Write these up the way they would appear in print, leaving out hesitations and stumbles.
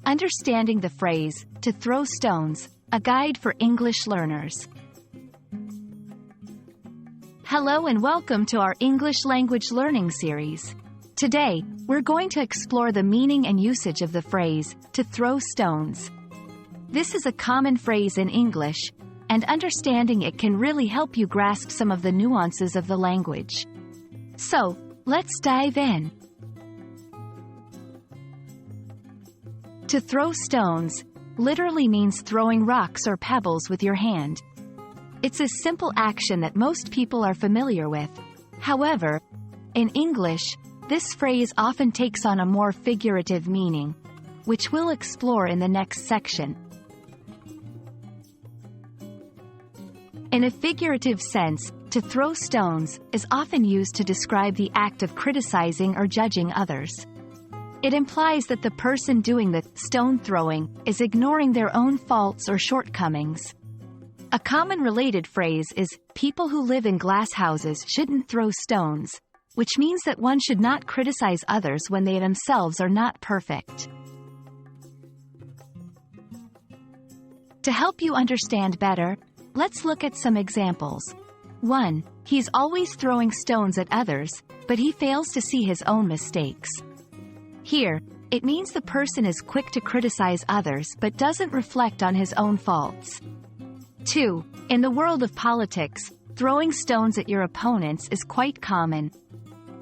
Understanding the phrase, to throw stones, a guide for English learners. Hello and welcome to our English language learning series. Today, we're going to explore the meaning and usage of the phrase, to throw stones. This is a common phrase in English, and understanding it can really help you grasp some of the nuances of the language. So, let's dive in. To throw stones literally means throwing rocks or pebbles with your hand. It's a simple action that most people are familiar with. However, in English, this phrase often takes on a more figurative meaning, which we'll explore in the next section. In a figurative sense, to throw stones is often used to describe the act of criticizing or judging others. It implies that the person doing the stone throwing is ignoring their own faults or shortcomings. A common related phrase is, people who live in glass houses shouldn't throw stones, which means that one should not criticize others when they themselves are not perfect. To help you understand better, let's look at some examples. 1. He's always throwing stones at others, but he fails to see his own mistakes. Here, it means the person is quick to criticize others but doesn't reflect on his own faults. 2. In the world of politics, throwing stones at your opponents is quite common.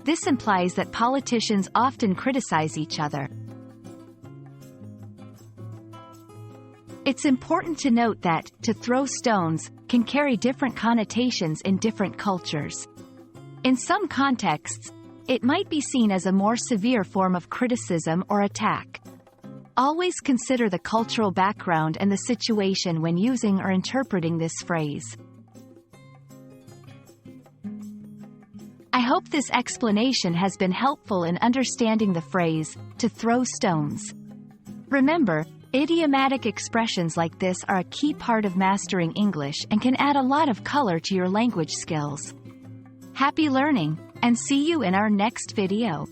This implies that politicians often criticize each other. It's important to note that, to throw stones, can carry different connotations in different cultures. In some contexts, it might be seen as a more severe form of criticism or attack. Always consider the cultural background and the situation when using or interpreting this phrase. I hope this explanation has been helpful in understanding the phrase, to throw stones. Remember, idiomatic expressions like this are a key part of mastering English and can add a lot of color to your language skills. Happy learning, and see you in our next video.